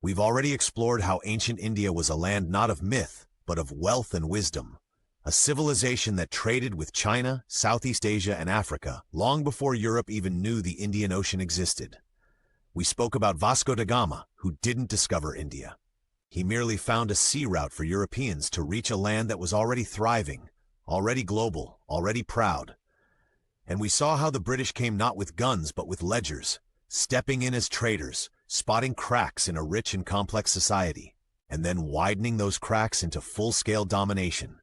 We've already explored how ancient India was a land not of myth, but of wealth and wisdom. A civilization that traded with China, Southeast Asia, and Africa long before Europe even knew the Indian Ocean existed. We spoke about Vasco da Gama, who didn't discover India. He merely found a sea route for Europeans to reach a land that was already thriving, already global, already proud. And we saw how the British came not with guns but with ledgers, stepping in as traders, spotting cracks in a rich and complex society, and then widening those cracks into full-scale domination.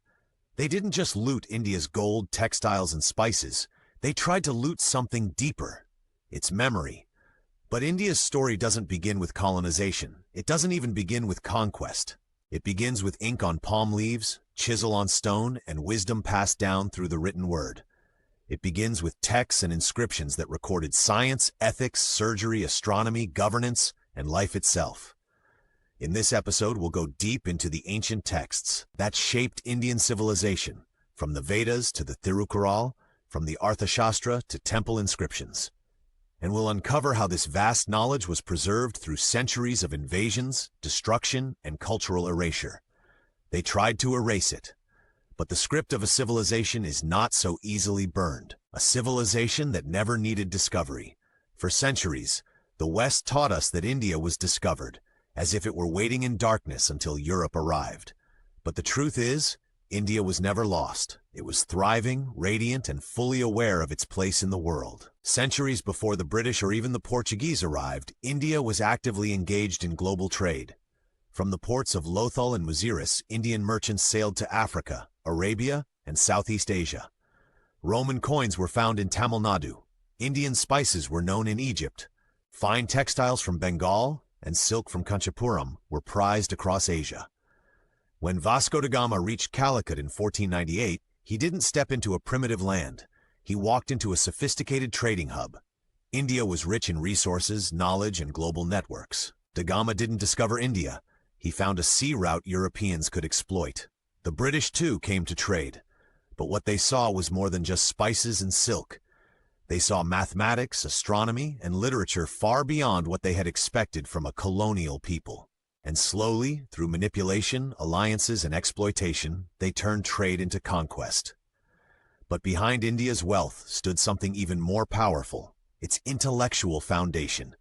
They didn't just loot India's gold, textiles, and spices. They tried to loot something deeper, its memory. But India's story doesn't begin with colonization. It doesn't even begin with conquest. It begins with ink on palm leaves, chisel on stone, and wisdom passed down through the written word. It begins with texts and inscriptions that recorded science, ethics, surgery, astronomy, governance, and life itself. In this episode, we'll go deep into the ancient texts that shaped Indian civilization, from the Vedas to the Thiruvalluvar, from the Arthashastra to temple inscriptions. And we'll uncover how this vast knowledge was preserved through centuries of invasions, destruction, and cultural erasure. They tried to erase it. But the script of a civilization is not so easily burned. A civilization that never needed discovery. For centuries, the West taught us that India was discovered, as if it were waiting in darkness until Europe arrived. But the truth is, India was never lost. It was thriving, radiant, and fully aware of its place in the world. Centuries before the British or even the Portuguese arrived, India was actively engaged in global trade. From the ports of Lothal and Muziris, Indian merchants sailed to Africa, Arabia, and Southeast Asia. Roman coins were found in Tamil Nadu. Indian spices were known in Egypt. Fine textiles from Bengal and silk from Kanchipuram were prized across Asia. When Vasco da Gama reached Calicut in 1498, he didn't step into a primitive land. He walked into a sophisticated trading hub. India was rich in resources, knowledge, and global networks. Da Gama didn't discover India. He found a sea route Europeans could exploit. The British, too, came to trade. But what they saw was more than just spices and silk. They saw mathematics, astronomy, and literature far beyond what they had expected from a colonial people. And slowly, through manipulation, alliances, and exploitation, they turned trade into conquest. But behind India's wealth stood something even more powerful, its intellectual foundation,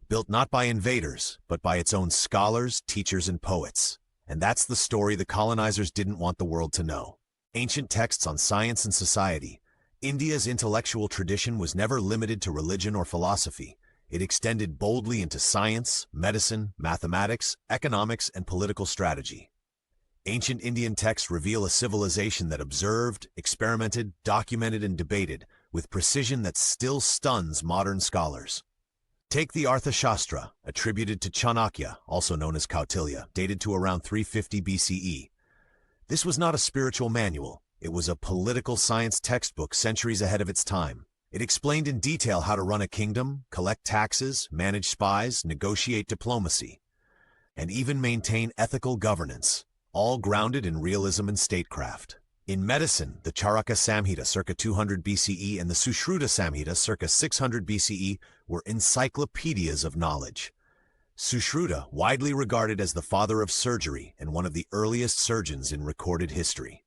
built not by invaders, but by its own scholars, teachers, and poets. And that's the story the colonizers didn't want the world to know. Ancient texts on science and society. India's intellectual tradition was never limited to religion or philosophy. It extended boldly into science, medicine, mathematics, economics, and political strategy. Ancient Indian texts reveal a civilization that observed, experimented, documented, and debated with precision that still stuns modern scholars. Take the Arthashastra, attributed to Chanakya, also known as Kautilya, dated to around 350 BCE. This was not a spiritual manual. It was a political science textbook centuries ahead of its time. It explained in detail how to run a kingdom, collect taxes, manage spies, negotiate diplomacy, and even maintain ethical governance, all grounded in realism and statecraft. In medicine, the Charaka Samhita circa 200 BCE and the Sushruta Samhita circa 600 BCE were encyclopedias of knowledge. Sushruta, widely regarded as the father of surgery and one of the earliest surgeons in recorded history,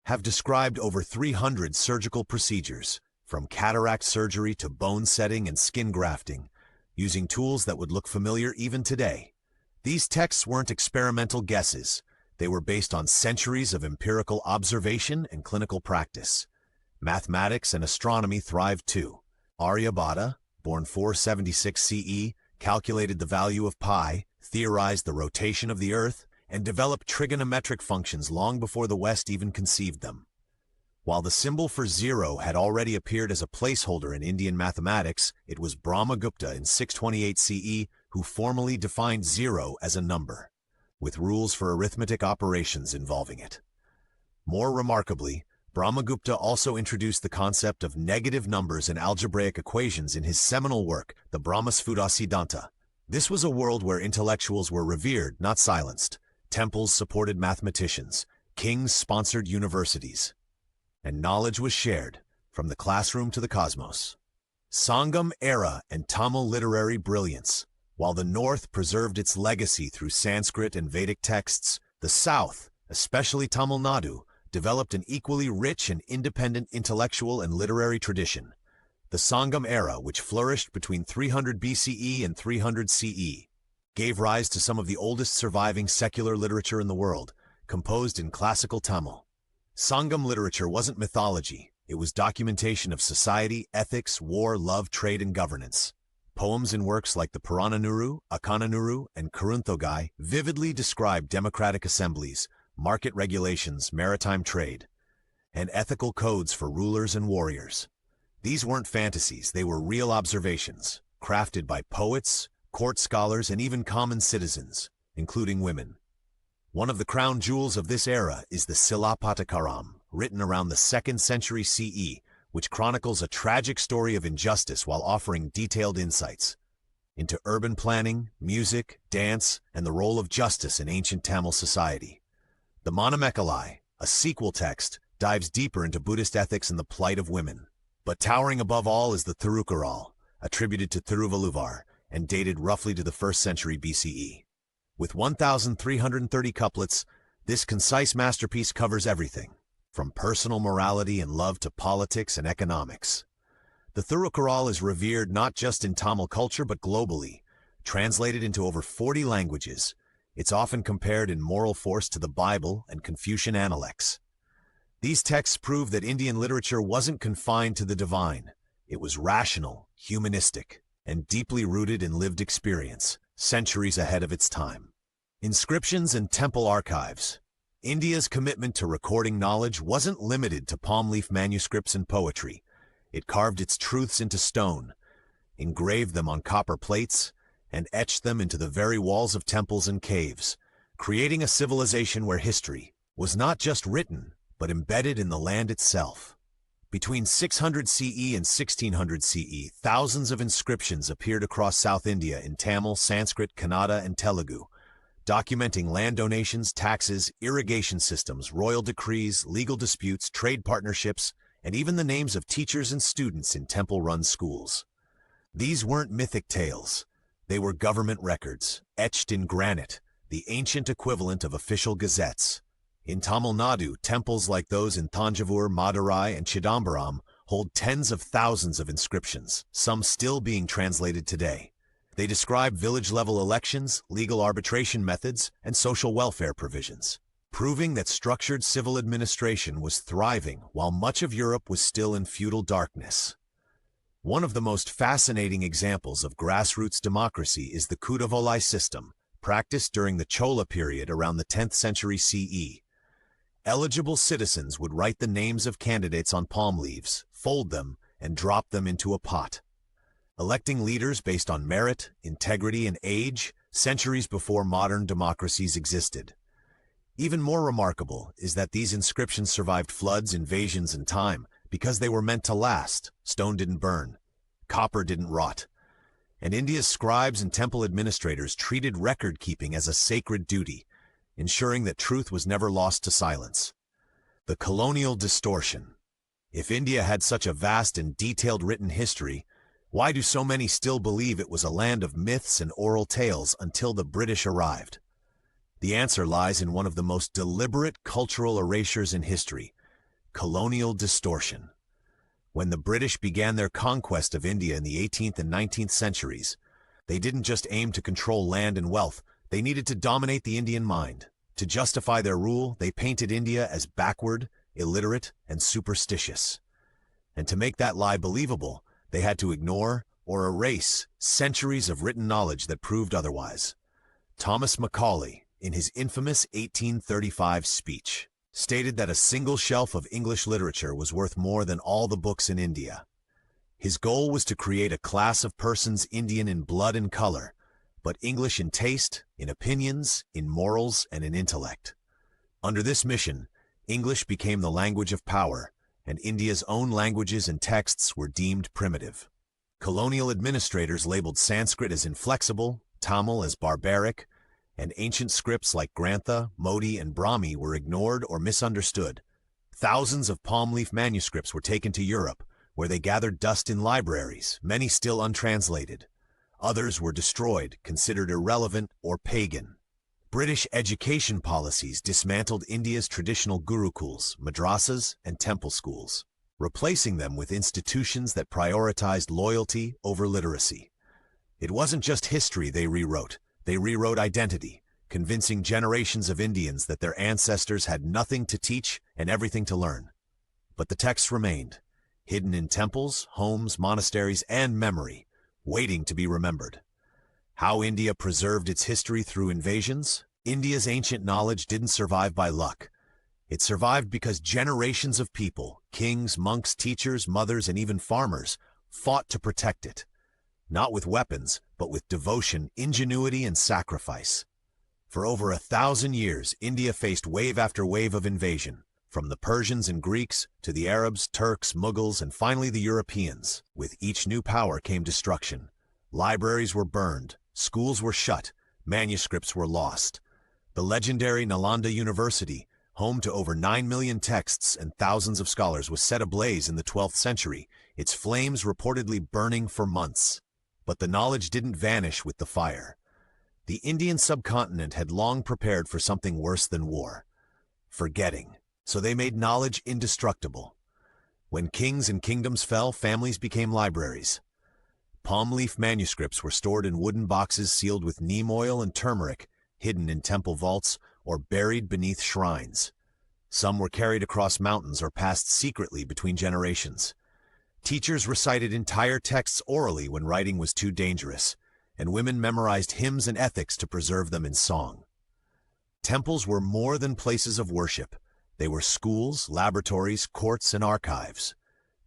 have described over 300 surgical procedures, from cataract surgery to bone setting and skin grafting, using tools that would look familiar even today. These texts weren't experimental guesses. They were based on centuries of empirical observation and clinical practice. Mathematics and astronomy thrived too. Aryabhata, born 476 CE, calculated the value of pi, theorized the rotation of the Earth, and developed trigonometric functions long before the West even conceived them. While the symbol for zero had already appeared as a placeholder in Indian mathematics, it was Brahmagupta in 628 CE who formally defined zero as a number, with rules for arithmetic operations involving it. More remarkably, Brahmagupta also introduced the concept of negative numbers and algebraic equations in his seminal work, the Brahmasfuta Siddhanta. This was a world where intellectuals were revered, not silenced. Temples supported mathematicians, kings sponsored universities, and knowledge was shared, from the classroom to the cosmos. Sangam era and Tamil literary brilliance. While the North preserved its legacy through Sanskrit and Vedic texts, the South, especially Tamil Nadu, developed an equally rich and independent intellectual and literary tradition. The Sangam era, which flourished between 300 BCE and 300 CE, gave rise to some of the oldest surviving secular literature in the world, composed in classical Tamil. Sangam literature wasn't mythology, it was documentation of society, ethics, war, love, trade, and governance. Poems and works like the Purananuru, Akananuru, and Kurunthogai vividly describe democratic assemblies, market regulations, maritime trade, and ethical codes for rulers and warriors. These weren't fantasies, they were real observations, crafted by poets, court scholars, and even common citizens, including women. One of the crown jewels of this era is the Silapatakaram, written around the 2nd century CE, which chronicles a tragic story of injustice while offering detailed insights into urban planning, music, dance, and the role of justice in ancient Tamil society. The Manamekalai, a sequel text, dives deeper into Buddhist ethics and the plight of women. But towering above all is the Thirukkural, attributed to Thiruvalluvar and dated roughly to the 1st century BCE. With 1,330 couplets, this concise masterpiece covers everything, from personal morality and love to politics and economics. The Thirukkural is revered not just in Tamil culture but globally. Translated into over 40 languages, it's often compared in moral force to the Bible and Confucian Analects. These texts prove that Indian literature wasn't confined to the divine. It was rational, humanistic, and deeply rooted in lived experience, centuries ahead of its time. Inscriptions and temple archives. India's commitment to recording knowledge wasn't limited to palm leaf manuscripts and poetry. It carved its truths into stone, engraved them on copper plates, and etched them into the very walls of temples and caves, creating a civilization where history was not just written, but embedded in the land itself. Between 600 CE and 1600 CE, thousands of inscriptions appeared across South India in Tamil, Sanskrit, Kannada, and Telugu, documenting land donations, taxes, irrigation systems, royal decrees, legal disputes, trade partnerships, and even the names of teachers and students in temple-run schools. These weren't mythic tales. They were government records, etched in granite, the ancient equivalent of official gazettes. In Tamil Nadu, temples like those in Thanjavur, Madurai, and Chidambaram hold tens of thousands of inscriptions, some still being translated today. They describe village-level elections, legal arbitration methods, and social welfare provisions, proving that structured civil administration was thriving while much of Europe was still in feudal darkness. One of the most fascinating examples of grassroots democracy is the Kudavolai system, practiced during the Chola period around the 10th century CE. Eligible citizens would write the names of candidates on palm leaves, fold them, and drop them into a pot, electing leaders based on merit, integrity, and age, centuries before modern democracies existed. Even more remarkable is that these inscriptions survived floods, invasions, and time because they were meant to last. Stone didn't burn, copper didn't rot, and India's scribes and temple administrators treated record-keeping as a sacred duty, ensuring that truth was never lost to silence. The colonial distortion. If India had such a vast and detailed written history, why do so many still believe it was a land of myths and oral tales until the British arrived? The answer lies in one of the most deliberate cultural erasures in history: colonial distortion. When the British began their conquest of India in the 18th and 19th centuries, they didn't just aim to control land and wealth. They needed to dominate the Indian mind. To justify their rule, they painted India as backward, illiterate, and superstitious. And to make that lie believable, they had to ignore or erase centuries of written knowledge that proved otherwise. Thomas Macaulay, in his infamous 1835 speech, stated that a single shelf of English literature was worth more than all the books in India. His goal was to create a class of persons Indian in blood and color, but English in taste, in opinions, in morals, and in intellect. Under this mission, English became the language of power, and India's own languages and texts were deemed primitive. Colonial administrators labeled Sanskrit as inflexible, Tamil as barbaric, and ancient scripts like Grantha, Modi, and Brahmi were ignored or misunderstood. Thousands of palm leaf manuscripts were taken to Europe, where they gathered dust in libraries, many still untranslated. Others were destroyed, considered irrelevant or pagan. British education policies dismantled India's traditional gurukuls, madrasas, and temple schools, replacing them with institutions that prioritized loyalty over literacy. It wasn't just history they rewrote identity, convincing generations of Indians that their ancestors had nothing to teach and everything to learn. But the texts remained, hidden in temples, homes, monasteries, and memory, waiting to be remembered. How India preserved its history through invasions? India's ancient knowledge didn't survive by luck. It survived because generations of people, kings, monks, teachers, mothers, and even farmers, fought to protect it. Not with weapons, but with devotion, ingenuity, and sacrifice. For over 1,000 years, India faced wave after wave of invasion, from the Persians and Greeks to the Arabs, Turks, Mughals, and finally the Europeans. With each new power came destruction. Libraries were burned, schools were shut, manuscripts were lost. The legendary Nalanda University, home to over 9 million texts and thousands of scholars, was set ablaze in the 12th century, its flames reportedly burning for months. But the knowledge didn't vanish with the fire. The Indian subcontinent had long prepared for something worse than war: forgetting. So they made knowledge indestructible. When kings and kingdoms fell, families became libraries. Palm leaf manuscripts were stored in wooden boxes sealed with neem oil and turmeric, hidden in temple vaults or buried beneath shrines. Some were carried across mountains or passed secretly between generations. Teachers recited entire texts orally when writing was too dangerous, and women memorized hymns and ethics to preserve them in song. Temples were more than places of worship. They were schools, laboratories, courts, and archives.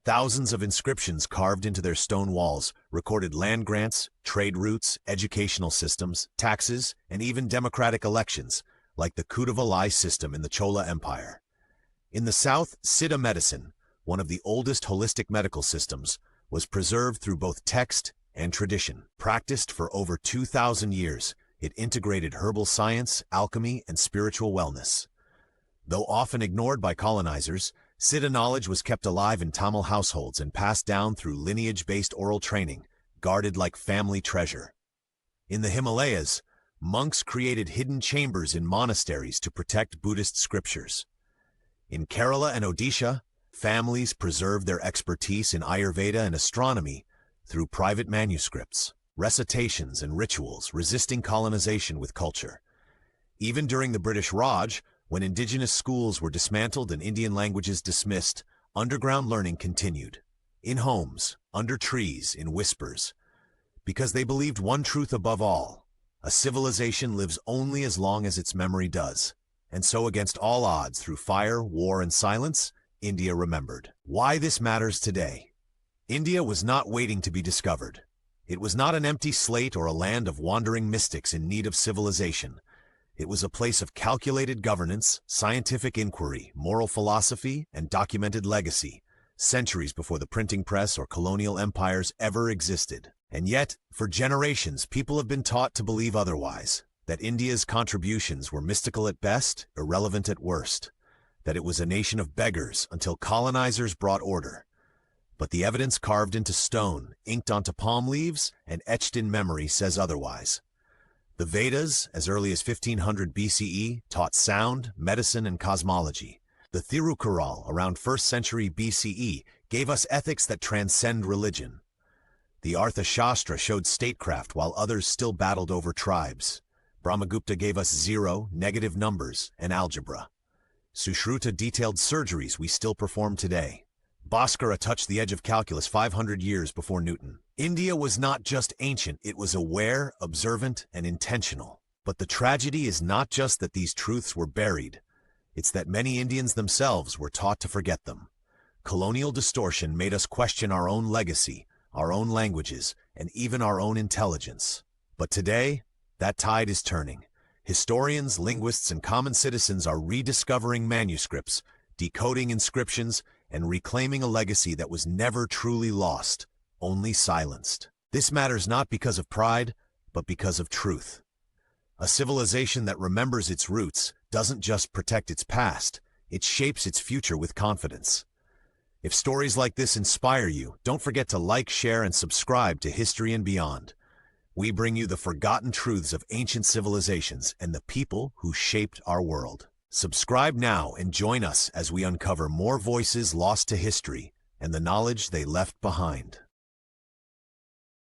Thousands of inscriptions carved into their stone walls recorded land grants, trade routes, educational systems, taxes, and even democratic elections, like the Thiruvalluvar system in the Chola Empire. In the south, Siddha medicine, one of the oldest holistic medical systems, was preserved through both text and tradition. Practiced for over 2,000 years, it integrated herbal science, alchemy, and spiritual wellness. Though often ignored by colonizers, Siddha knowledge was kept alive in Tamil households and passed down through lineage-based oral training, guarded like family treasure. In the Himalayas, monks created hidden chambers in monasteries to protect Buddhist scriptures. In Kerala and Odisha, families preserved their expertise in Ayurveda and astronomy through private manuscripts, recitations, and rituals, resisting colonization with culture. Even during the British Raj, when indigenous schools were dismantled and Indian languages dismissed, underground learning continued. In homes, under trees, in whispers. Because they believed one truth above all: a civilization lives only as long as its memory does. And so, against all odds, through fire, war, and silence, India remembered. Why this matters today. India was not waiting to be discovered. It was not an empty slate or a land of wandering mystics in need of civilization. It was a place of calculated governance, scientific inquiry, moral philosophy, and documented legacy, centuries before the printing press or colonial empires ever existed. And yet, for generations, people have been taught to believe otherwise, that India's contributions were mystical at best, irrelevant at worst, that it was a nation of beggars until colonizers brought order. But the evidence carved into stone, inked onto palm leaves, and etched in memory says otherwise. The Vedas, as early as 1500 BCE, taught sound, medicine, and cosmology. The Thiruvalluvar, around 1st century BCE, gave us ethics that transcend religion. The Arthashastra showed statecraft while others still battled over tribes. Brahmagupta gave us zero, negative numbers, and algebra. Sushruta detailed surgeries we still perform today. Bhaskara touched the edge of calculus 500 years before Newton. India was not just ancient, it was aware, observant, and intentional. But the tragedy is not just that these truths were buried. It's that many Indians themselves were taught to forget them. Colonial distortion made us question our own legacy, our own languages, and even our own intelligence. But today, that tide is turning. Historians, linguists, and common citizens are rediscovering manuscripts, decoding inscriptions, and reclaiming a legacy that was never truly lost, only silenced. This matters not because of pride, but because of truth. A civilization that remembers its roots doesn't just protect its past, it shapes its future with confidence. If stories like this inspire you, don't forget to like, share, and subscribe to History and Beyond. We bring you the forgotten truths of ancient civilizations and the people who shaped our world. Subscribe now and join us as we uncover more voices lost to history and the knowledge they left behind.